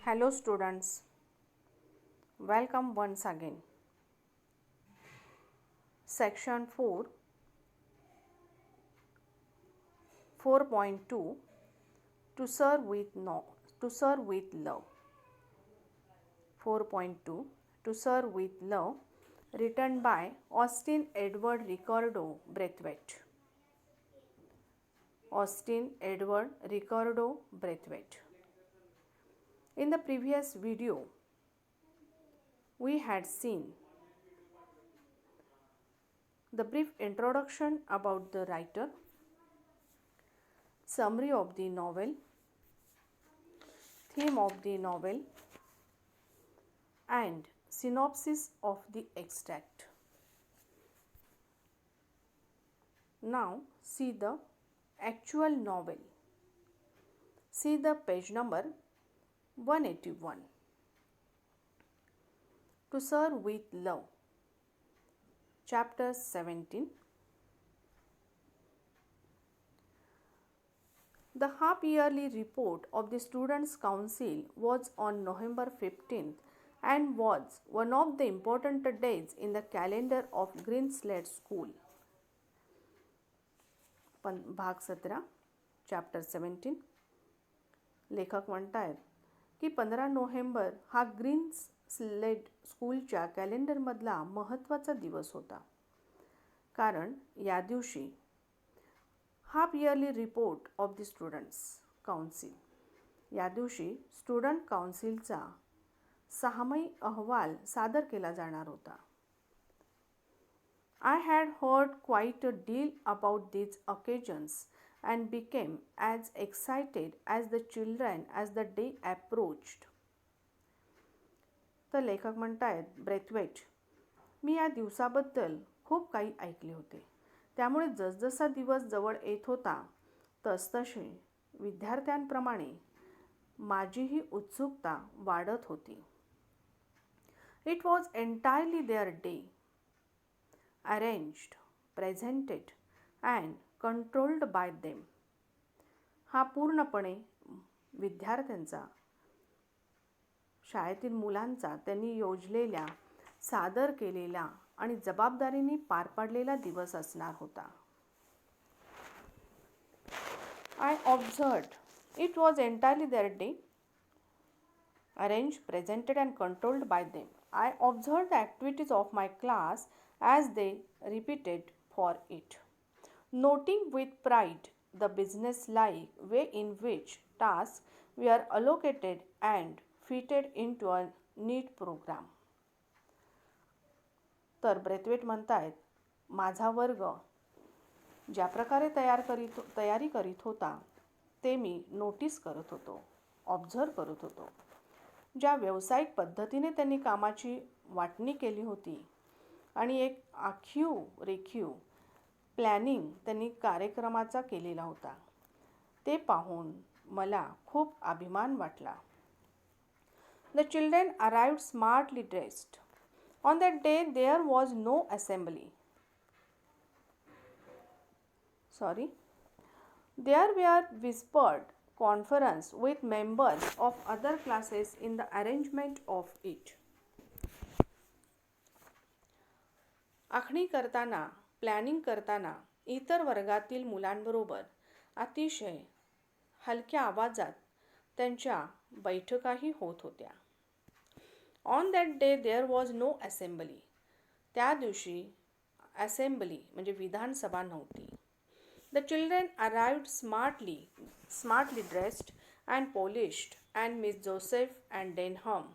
Hello students, welcome once again. Section 4, 4.2 to serve with love. 4.2 to serve with love, written by Austin Edward Ricardo Braithwaite. Austin Edward Ricardo Braithwaite. In the previous video, we had seen the brief introduction about the writer, summary of the novel, theme of the novel, and synopsis of the extract. Now see the actual novel. See the page number 181. To serve with love. Chapter 17. The half-yearly report of the Students' Council was on November 15th and was one of the important days in the calendar of Green Slate School. भाग 17 chapter 17. लेखक म्हणतायत की 15 November हा green slate स्कूलच्या कॅलेंडरमधला महत्त्वाचा दिवस होता, कारण या दिवशी half yearly report of the students council, या दिवशी स्टुडंट काउन्सिलचा सहामाही अहवाल सादर केला जाणार होता. I had heard quite a deal about these occasions and became as excited as the children as the day approached. तर लेखक म्हणतायत ब्रेथवेट, मी या दिवसाबद्दल खूप काही ऐकले होते, त्यामुळे जसजसा दिवस जवळ येत होता तसतशी विद्यार्थ्यांप्रमाणे माझीही उत्सुकता वाढत होती. It was entirely their day, arranged, presented and controlled by them. हा पूर्णपणे विद्यार्थ्यांचा, शाळेतील मुलांचा त्यांनी योजलेल्या, सादर केलेला आणि जबाबदारीने पार पाडलेला दिवस असणार होता. I observed it was entirely their day, arranged, presented and controlled by them. I observed the activities of my class as they repeated for it, noting with pride the business-like way in which tasks were allocated and fitted into a neat program. तर Brathwaite म्हणतायत, माझा वर्ग ज्या प्रकारे तयारी करीत होता ते मी नोटीस करत होतो, ऑब्झर्व करत होतो. ज्या व्यावसायिक पद्धतीने त्यांनी कामाची वाटणी केली होती आणि एक आखीव रेखीव प्लॅनिंग त्यांनी कार्यक्रमाचा केलेला होता, ते पाहून मला खूप अभिमान वाटला. The children arrived smartly dressed. On that day there was no assembly. There were whispered conference with members of other classes in the arrangement of it. आखणी करताना, प्लॅनिंग करताना इतर वर्गातील मुलांबरोबर अतिशय हलक्या आवाजात त्यांच्या बैठकाही होत होत्या. On that day there was no assembly. त्या दिवशी असेंब्ली म्हणजे विधानसभा नव्हती. The children arrived smartly dressed and polished, and Miss Joseph and Denham,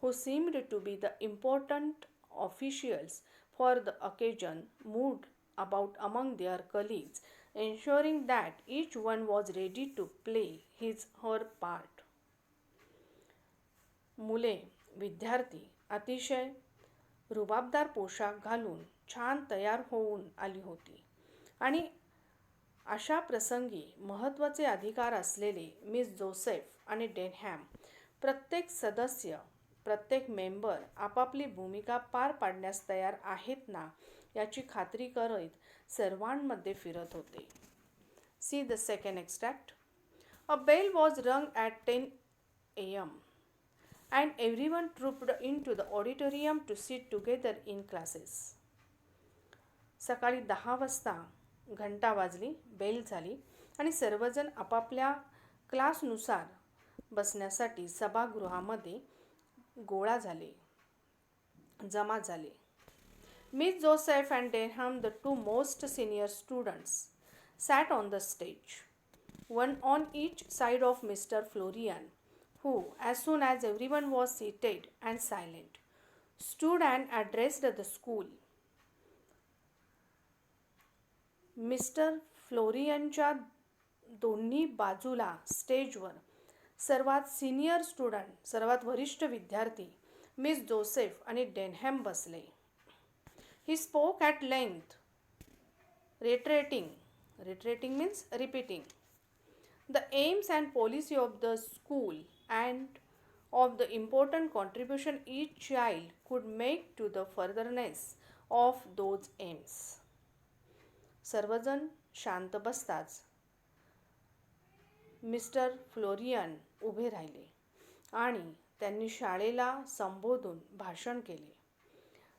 who seemed to be the important officials for the occasion, moved about among their colleagues, ensuring that each one was ready to play her part. मुले, विद्यार्थी अतिशय रुबाबदार पोशाख घालून छान तयार होऊन आली होती आणि अशा प्रसंगी महत्त्वाचे अधिकार असलेले मिस जोसेफ आणि डेनहॅम, प्रत्येक सदस्य, प्रत्येक मेंबर आपापली भूमिका पार पाडण्यास तयार आहेत ना याची खात्री करत सर्वांमध्ये फिरत होते. See the second extract. A bell was rung at 10 a.m. and everyone trooped into the auditorium to sit together in classes. सकाळी 10 वाजता घंटा वाजली, बेल झाली आणि सर्वजण आपापल्या क्लासनुसार बसण्यासाठी सभागृहामध्ये जमा झाले. Miss Joseph and Denham, the two most senior students, sat on the stage, one on each side of Mr. Florian, who, as soon as everyone was seated and silent, stood and addressed the school. Mister फ्लोरियनच्या दोन्ही बाजूला स्टेजवर सर्वात senior student, सर्वात वरिष्ठ विद्यार्थी miss Joseph आणि डेनहॅम बसले. He spoke at length, reiterating means repeating, the aims and policy of the school and of the important contribution each child could make to the furtherance of those aims. सर्वजण शांत बसताच mister Florian उभे राहिले आणि त्यांनी शाळेला संबोधून भाषण केले.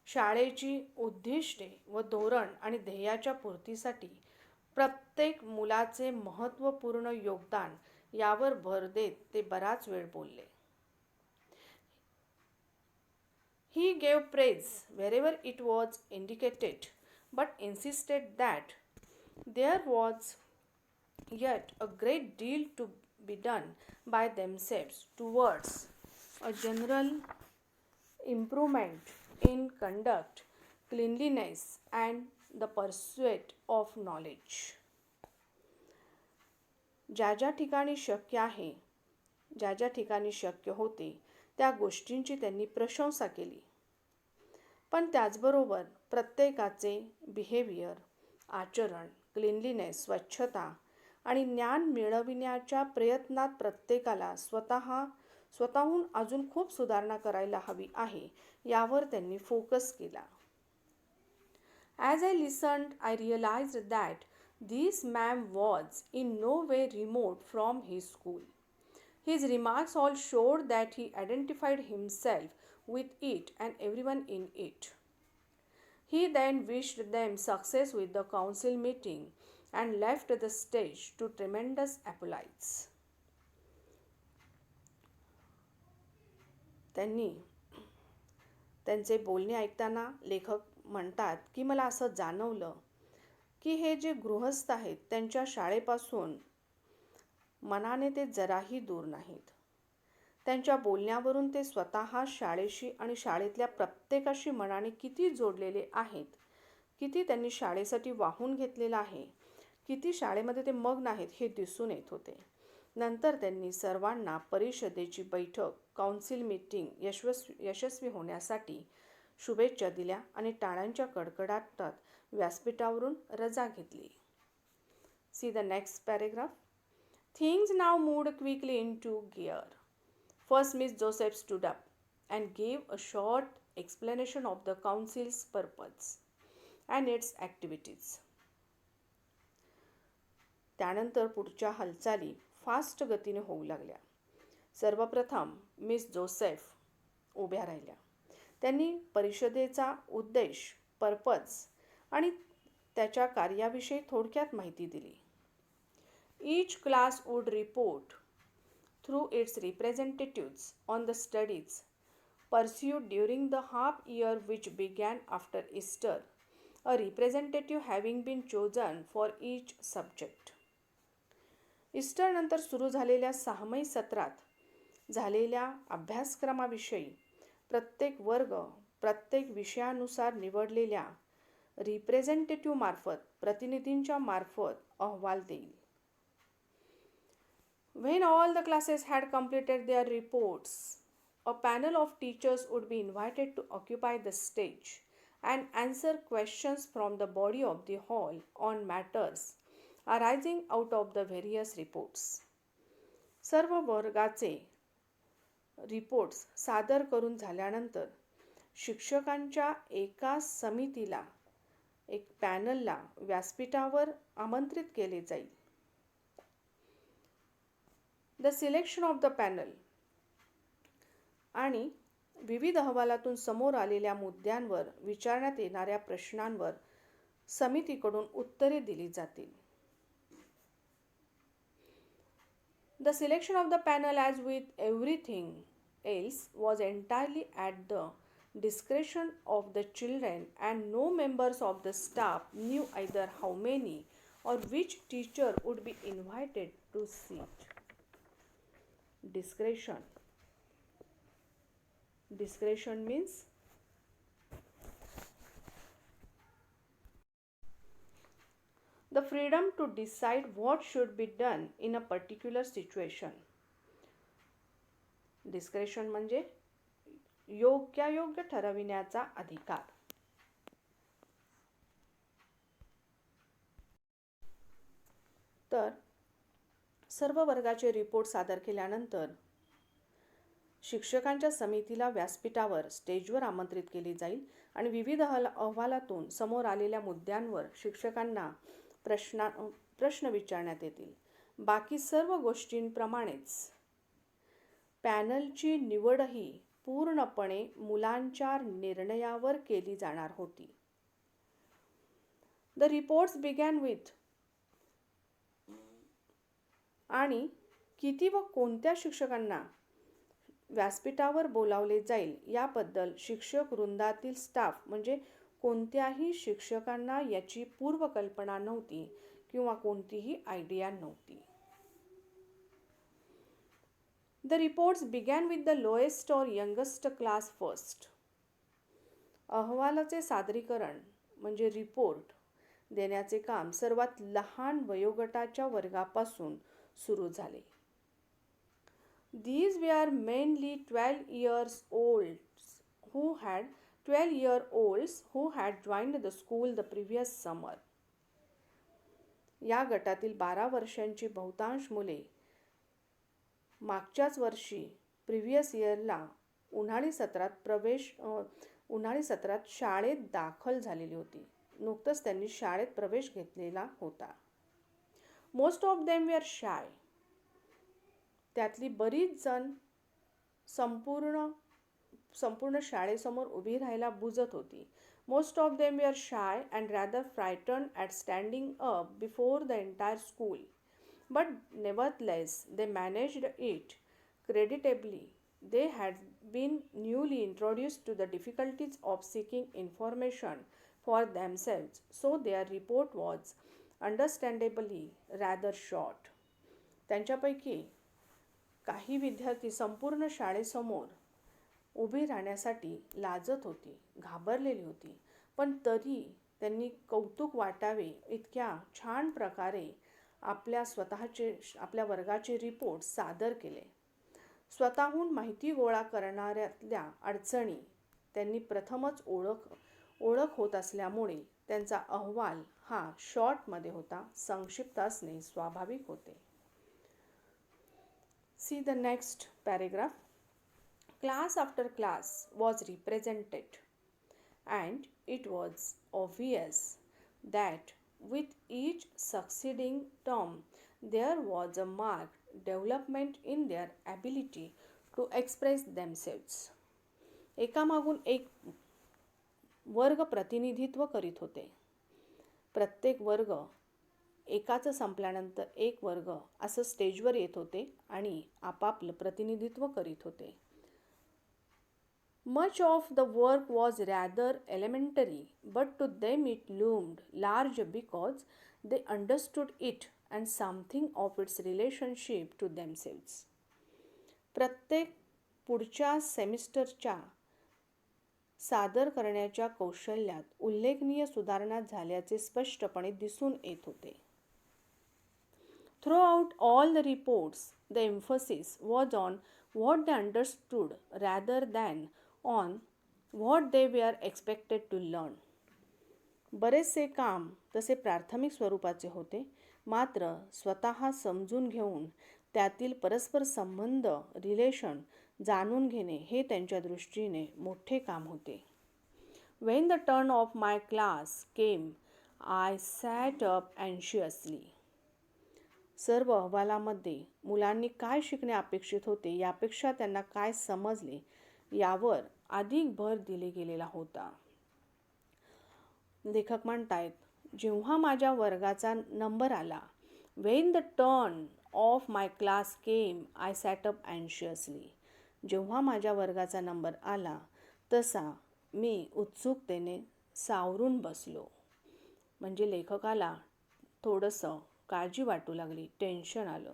शाळेची उद्दिष्टे व धोरण आणि ध्येयाच्या पूर्तीसाठी प्रत्येक मुलाचे महत्त्वपूर्ण योगदान यावर भर देत ते बराच वेळ बोलले. He gave praise wherever it was indicated, but insisted that there was yet a great deal to be done by themselves towards a general improvement in conduct, cleanliness, and the pursuit of knowledge. ज्या ज्या ठिकाणी शक्य होते त्या गोष्टींची त्यांनी प्रशंसा केली. पण त्याचबरोबर प्रत्येकाचे बिहेवियर, आचरण, क्लीनलीनेस, स्वच्छता आणि ज्ञान मिळविण्याच्या प्रयत्नात प्रत्येकाला स्वतःहून अजून खूप सुधारणा करायला हवी आहे यावर त्यांनी फोकस केला. As I listened, I realized that this man was in no way remote from his school. His remarks all showed that he identified himself with it and everyone in it. He then wished them success with the council meeting and left the stage to tremendous applause. त्यांचे बोलणे ऐकताना लेखक म्हणतात की मला असं जाणवलं की हे जे गृहस्थ आहेत त्यांच्या शाळेपासून मनाने ते जराही दूर नाहीत. त्यांच्या बोलण्यावरून ते स्वतः शाळेशी आणि शाळेतल्या प्रत्येकाशी मनाने किती जोडलेले आहेत, किती त्यांनी शाळेसाठी वाहून घेतलेलं आहे, किती शाळेमध्ये ते मग्न आहेत हे दिसून येत होते. नंतर त्यांनी सर्वांना परिषदेची बैठक, काउन्सिल मीटिंग यशस्वी होण्यासाठी शुभेच्छा दिल्या आणि टाळ्यांच्या कडकडाटात व्यासपीठावरून रजा घेतली. See the next paragraph. Things now moved quickly into gear. First, Miss Joseph stood up and gave a short explanation of the council's purpose and its activities. त्यानंतर पुढच्या हालचाली फास्ट गतीने होऊ लागल्या. सर्वप्रथम मिस जोसेफ उभ्या राहिल्या. त्यांनी परिषदेचा उद्देश, पर्पज आणि त्याच्या कार्याविषयी थोडक्यात माहिती दिली. Each class would report through its representatives on the studies pursued during the half year which began after Easter, a representative having been chosen for each subject. Easter नंतर सुरू झालेल्या 6 सत्रात झालेल्या अभ्यासक्रमाविषयी प्रत्येक वर्ग प्रत्येक विषयानुसार निवडलेल्या रिप्रेझेंटेटिव्ह मार्फत प्रतिनिधींच्या मार्फत अहवाल देईल. When all the classes had completed their reports, a panel of teachers would be invited to occupy the stage and answer questions from the body of the hall on matters arising out of the various reports. सर्व वर्गाचे reports सादर करून झाल्यानंतर शिक्षकांच्या एका समितीला, एक पॅनलला व्यासपीठावर आमंत्रित केले जाईल. The selection of the panel. आणि विविध अहवालातून समोर आलेल्या मुद्द्यांवर विचारण्यात येणाऱ्या प्रश्नांवर समितीकडून उत्तरे दिली जातील. The selection of the panel, as with everything else, was entirely at the discretion of the children, and no members of the staff knew either how many or which teacher would be invited to sit. Discretion. Discretion means the freedom to decide what should be done in a particular situation. Discretion म्हणजे योग्यायोग्य ठरविण्याचा अधिकार. तर सर्व वर्गाचे report सादर केल्यानंतर शिक्षकांच्या समितीला व्यासपीठावर स्टेजवर आमंत्रित केले जाईल आणि विविध अहवालातून समोर आलेल्या मुद्द्यांवर शिक्षकांना प्रश्न विचारण्यात येतील. बाकी सर्व गोष्टींप्रमाणेच पॅनलची निवडही पूर्णपणे मुलांच्या निर्णयावर केली जाणार होती. द रिपोर्ट्स बिगॅन विथ आणि किती व कोणत्या शिक्षकांना व्यासपीठावर बोलावले जाईल याबद्दल शिक्षक वृंदातील स्टाफ म्हणजे कोणत्याही शिक्षकांना याची पूर्वकल्पना नव्हती किंवा कोणतीही आयडिया नव्हती. The reports began with the lowest or youngest class first. अहवालाचे सादरीकरण म्हणजे रिपोर्ट देण्याचे काम सर्वात लहान वयोगटाच्या वर्गापासून सुरू झाले. These were mainly 12-year-olds who had joined the school the previous summer. या गटातील 12 वर्षांची बहुतांश मुले मागच्याच वर्षी प्रिव्हियस इयरला उन्हाळी सत्रात शाळेत दाखल झालेली होती. नुकतंच त्यांनी शाळेत प्रवेश घेतलेला होता. Most of them were shy. त्यातली बरीच जण संपूर्ण शाळेसमोर उभी राहायला बुजत होती. Most of them were shy and rather frightened at standing up before the entire school. But nevertheless, they managed it creditably. They had been newly introduced to the difficulties of seeking information for themselves, so their report was understandably rather short. त्यांच्यापैकी काही विद्यार्थी संपूर्ण शाळेसमोर उभी राहण्यासाठी लाजत होती, घाबरलेली होती, पण तरी त्यांनी कौतुक वाटावे इतक्या छान प्रकारे आपल्या वर्गाचे रिपोर्ट सादर केले. स्वतःहून माहिती गोळा करणाऱ्यातल्या अडचणी त्यांनी प्रथमच ओळख होत असल्यामुळे त्यांचा अहवाल हा शॉर्टमध्ये होता. संक्षिप्त असणे स्वाभाविक होते. See the next paragraph. Class after class was represented, and it was obvious that with each succeeding term there was a marked development in their ability to express themselves. एकामागून एक वर्ग प्रतिनिधित्व करीत होते. प्रत्येक वर्ग एकाचं संपल्यानंतर एक वर्ग असं स्टेजवर येत होते आणि आपापलं प्रतिनिधित्व करीत होते. Much of the work was rather elementary, but to them it loomed large because they understood it and something of its relationship to themselves. प्रत्येक पुढच्या सेमिस्टरच्या सादर करण्याच्या कौशल्यात उल्लेखनीय सुधारणा झाल्याचे स्पष्टपणे दिसून येत होते. Throughout all the reports, the emphasis was on what they understood rather than on what they were expected to learn. बरेचसे काम तसे प्राथमिक स्वरूपाचे होते, मात्र स्वतः समजून घेऊन त्यातील परस्पर संबंध रिलेशन जाणून घेणे हे त्यांच्या दृष्टीने मोठे काम होते. When the turn of my class came, I sat up anxiously. सर्व अहवालामध्ये मुलांनी काय शिकणे अपेक्षित होते यापेक्षा त्यांना काय समजले यावर अधिक भर दिले गेलेला होता. लेखक म्हणतायत, जेव्हा माझ्या वर्गाचा नंबर आला, when the turn of my class came, I sat up anxiously. जेव्हा माझ्या वर्गाचा नंबर आला तसा मी उत्सुकतेने सावरून बसलो. म्हणजे लेखकाला थोडंसं काळजी वाटू लागली, टेन्शन आलं.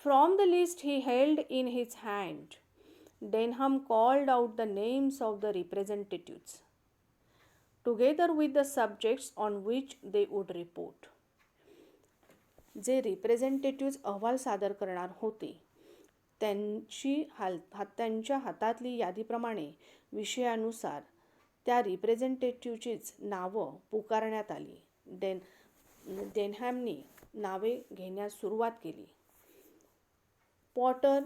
From the list he held in his hand, Denham called out the names of the representatives, together with the subjects on which they would report. जे रिप्रेझेंटेटिव्ह अहवाल सादर करणार होते त्यांच्या हातातली यादीप्रमाणे विषयानुसार त्या रिप्रेझेंटेटिव्हचीच नावं पुकारण्यात आली. डेनहॅमनी नावे घेण्यास सुरुवात केली. Potter,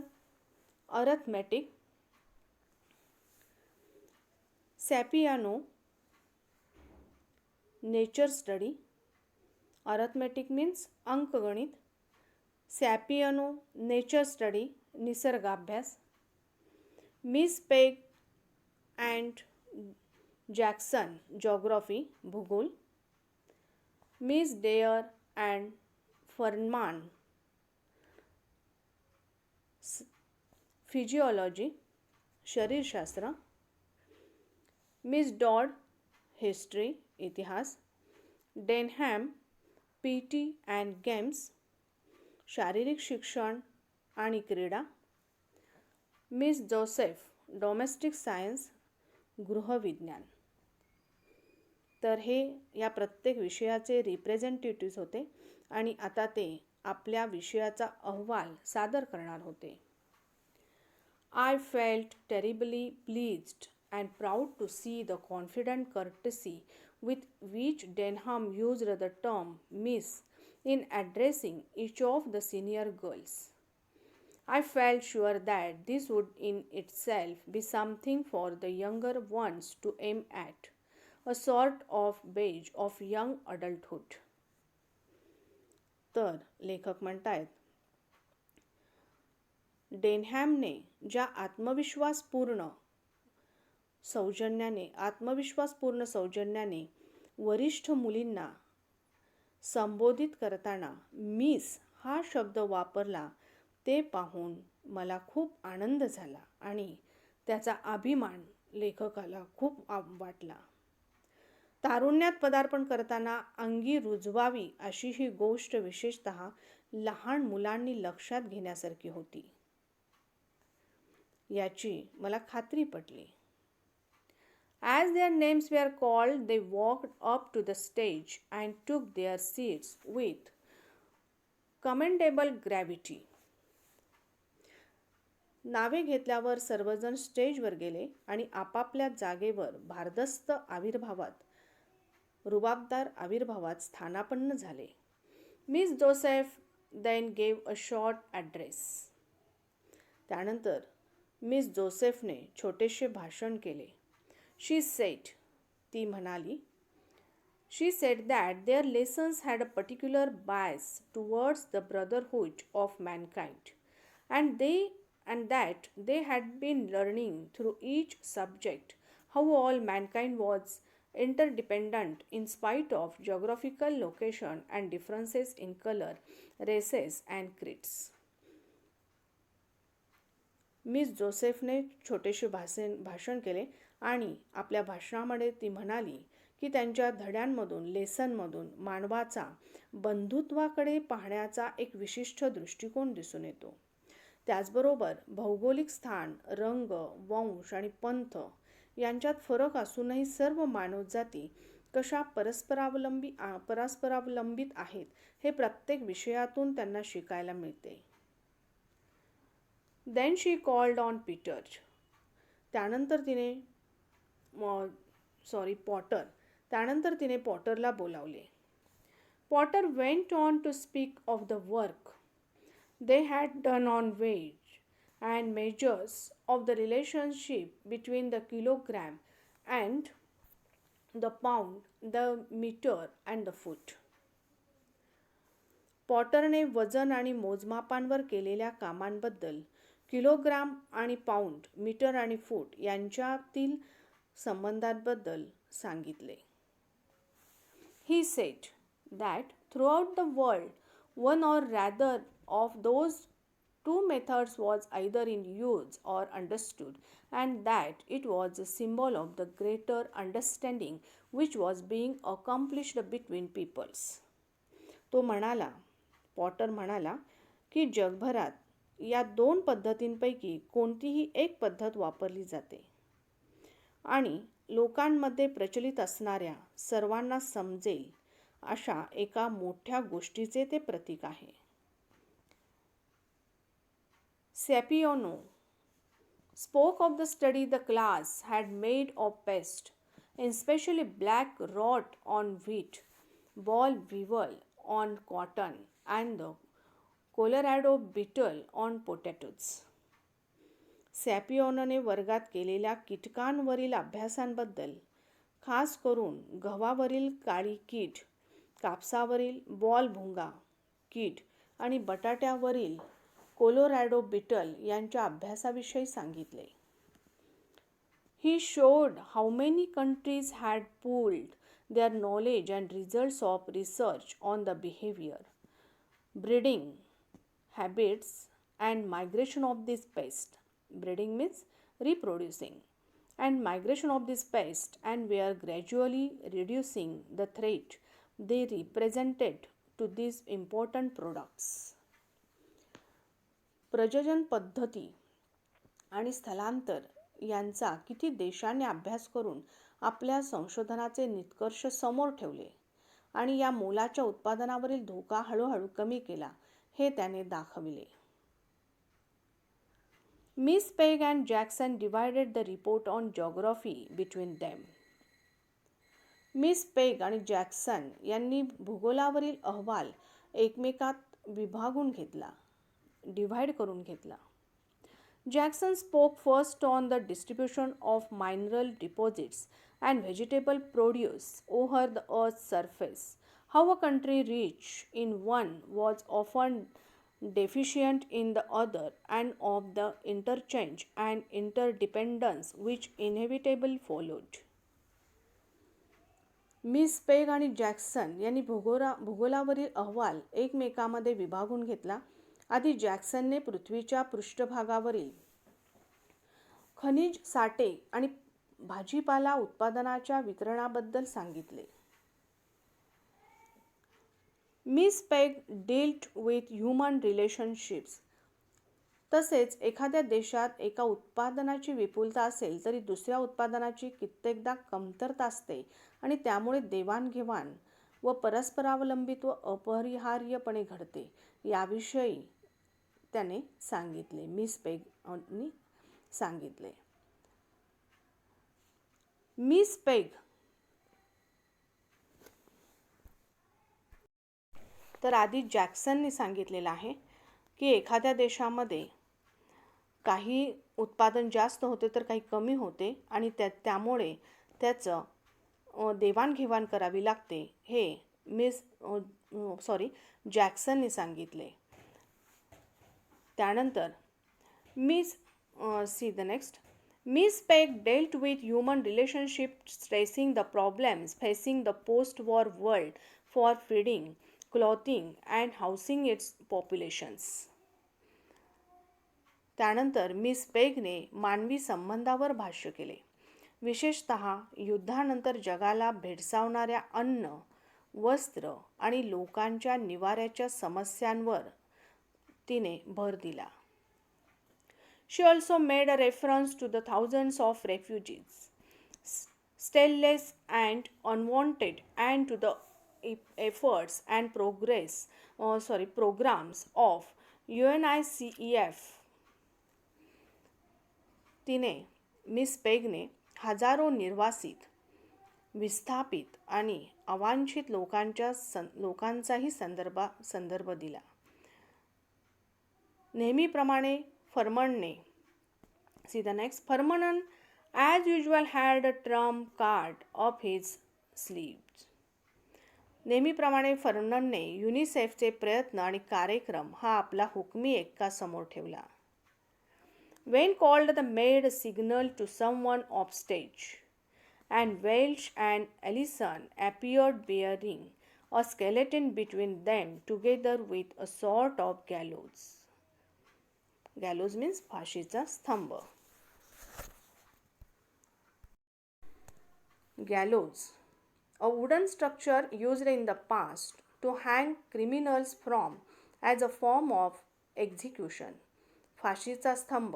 arithmetic, Sapiano, nature study. Arithmetic means अंकगणित, सॅपियानो नेचर स्टडी निसर्गाभ्यास, Miss Peg and Jackson geography भूगोल, Miss Dare and Furman physiology शरीरशास्त्र, मिस डॉड हिस्ट्री इतिहास, डेनहॅम पी.टी. अँड गेम्स शारीरिक शिक्षण आणि क्रीडा, मिस जोसेफ डोमेस्टिक सायन्स गृहविज्ञान. तर हे या प्रत्येक विषयाचे रिप्रेझेंटेटिव्ह होते आणि आता ते आपल्या विषयाचा अहवाल सादर करणार होते. I felt terribly pleased and proud to see the confident courtesy with which Denham used the term Miss in addressing each of the senior girls. I felt sure that this would in itself be something for the younger ones to aim at, a sort of badge of young adulthood. तर लेखक म्हणतायत, डेनहॅमने ज्या आत्मविश्वासपूर्ण सौजन्याने वरिष्ठ मुलींना संबोधित करताना miss हा शब्द वापरला ते पाहून मला खूप आनंद झाला आणि त्याचा अभिमान लेखकाला खूप वाटला. तारुण्यात पदार्पण करताना अंगी रुजवावी अशी ही गोष्ट विशेषतः लहान मुलांनी लक्षात घेण्यासारखी होती याची मला खात्री पटली. As their names were called, they walked up to the stage and took their seats with commendable gravity. नावे घेतल्यावर सर्वजण स्टेजवर गेले आणि आपापल्या जागेवर भारदस्त रुबाबदार आविर्भावात स्थानापन्न झाले. Miss Joseph then gave a short address. त्यानंतर मिस जोसेफने छोटेसे भाषण केले. She said, ती म्हणाली, She said that their lessons had a particular bias towards the brotherhood of mankind, and that they had been learning through each subject how all mankind was interdependent in spite of geographical location and differences in color, races and creeds. Miss जोसेफने छोटेसे भाषण केले आणि आपल्या भाषणामध्ये ती म्हणाली की त्यांच्या धड्यांमधून लेसनमधून मानवाचा बंधुत्वाकडे पाहण्याचा एक विशिष्ट दृष्टिकोन दिसून येतो. त्याचबरोबर भौगोलिक स्थान, रंग, वंश आणि पंथ यांच्यात फरक असूनही सर्व मानवजाती कशा परस्परावलंबित आहेत हे प्रत्येक विषयातून त्यांना शिकायला मिळते. Then she called on Peter. त्यानंतर तिने पॉटरला बोलावले. Potter went on to speak of the work they had done on weight and measures, of the relationship between the kilogram and the pound, the meter and the foot. पॉटरने वजन आणि मोजमापांवर केलेल्या कामांबद्दल kilogram आणि pound, metre आणि फूट यांच्यातील संबंधांबद्दल सांगितले. He said that throughout the world, one or rather of those two methods was either in use or understood, and that it was a symbol of the greater understanding which was being accomplished between peoples. तो म्हणाला, Potter म्हणाला की जगभरात या दोन पद्धतींपैकी कोणतीही एक पद्धत वापरली जाते आणि लोकांमध्ये प्रचलित असणाऱ्या सर्वांना समजेल अशा एका मोठ्या गोष्टीचे ते प्रतीक आहे. सॅपिओनो spoke of the study the class had made of pest, especially black rot on wheat, boll weevil on cotton, and the Colorado beetle on potatoes. सॅपिओनने वर्गात केलेल्या कीटकांवरील अभ्यासांबद्दल, खास करून गव्हावरील काळी कीड, कापसावरील बॉल भुंगा कीड आणि बटाट्यावरील कोलोरॅडो बिटल यांच्या अभ्यासाविषयी सांगितले. He showed how many countries had pooled their knowledge and results of research on the behavior, breeding habits, and migration of these pests. Breeding means reproducing, and migration of these pests, and were gradually reducing the threat they represented to these important products. प्रजनन पद्धती आणि स्थलांतर यांचा किती देशांनी अभ्यास करून आपल्या संशोधनाचे निष्कर्ष समोर ठेवले आणि या मोलाच्या उत्पादनावरील धोका हळूहळू कमी केला हे त्याने दाखविले. Miss Pegg and Jackson divided the report on geography between them. Miss peg आणि जॅक्सन यांनी भूगोलावरील अहवाल एकमेकात विभागून घेतला, डिव्हाइड करून घेतला. Jackson spoke first on the distribution of mineral deposits and vegetable produce over the Earth's surface, how a country rich in one was often deficient in the other, and of the interchange and interdependence which inevitably followed. Miss peg आणि Jackson यांनी भूगोलावरील अहवाल एकमेकांमध्ये विभागून घेतला. आधी जॅक्सनने पृथ्वीच्या पृष्ठभागावरील खनिज साठे आणि भाजीपाला उत्पादनाच्या वितरणाबद्दल सांगितले. Miss Peg dealt with human relationships. तसेच एखाद्या देशात एका उत्पादनाची विपुलता असेल तरी दुसऱ्या उत्पादनाची कित्येकदा कमतरता असते आणि त्यामुळे देवाणघेवाण व परस्परावलंबित्व अपरिहार्यपणे घडते याविषयी त्याने सांगितले. मिस पेगनी सांगितले. मिस पेग तर आधी जॅक्सननी सांगितलेलं आहे की एखाद्या देशामध्ये काही उत्पादन जास्त होते तर काही कमी होते आणि त्यामुळे त्याचं देवाणघेवाण करावी लागते हे जॅक्सननी सांगितले. त्यानंतर Miss Pegg dealt with human relationships, stressing the problems facing the post-war world for feeding, clothing, and housing its populations. त्यानंतर मिस पेगने मानवी संबंधावर भाष्य केले, विशेषतः युद्धानंतर जगाला भेडसावणाऱ्या अन्न, वस्त्र आणि लोकांच्या निवाऱ्याच्या समस्यांवर तिने भर दिला. She also made a reference to the thousands of refugees, stateless and unwanted, and to the efforts and programs of UNICEF. Miss पेगने हजारो निर्वासित, विस्थापित आणि अवांछित लोकांचाही संदर्भ दिला. नेहमीप्रमाणे फर्मनने Furman as usual had a trump card up his sleeves. नेहमीप्रमाणे फर्ननने युनिसेफचे प्रयत्न आणि कार्यक्रम हा आपला हुकमी एक्का समोर ठेवला. When called, the maid signaled to someone off stage, and Welsh and Ellison appeared bearing a skeleton between them, together with a sort of gallows. Gallows means फाशीचा स्तंभ. Gallows, a wooden structure used in the past to hang criminals from as a form of execution. फाशीचा स्तंभ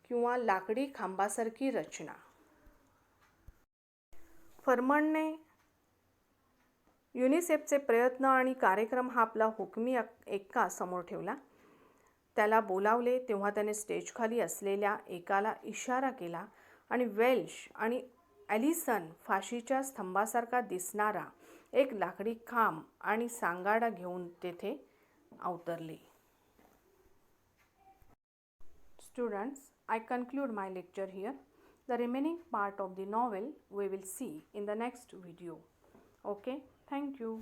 किंवा लाकडी खांबासारखी रचना. फर्मनने युनिसेफचे प्रयत्न आणि कार्यक्रम हा आपला हुकमी एक्का समोर ठेवला. त्याला बोलावले तेव्हा त्याने स्टेजखाली असलेल्या एकाला इशारा केला आणि वेल्श आणि ॲलिसन फाशीच्या स्तंभासारखा दिसणारा एक लाकडी खांब आणि सांगाडा घेऊन तेथे अवतरले. Students, I conclude my lecture here. The remaining part of the novel we will see in the next video. Okay, thank you.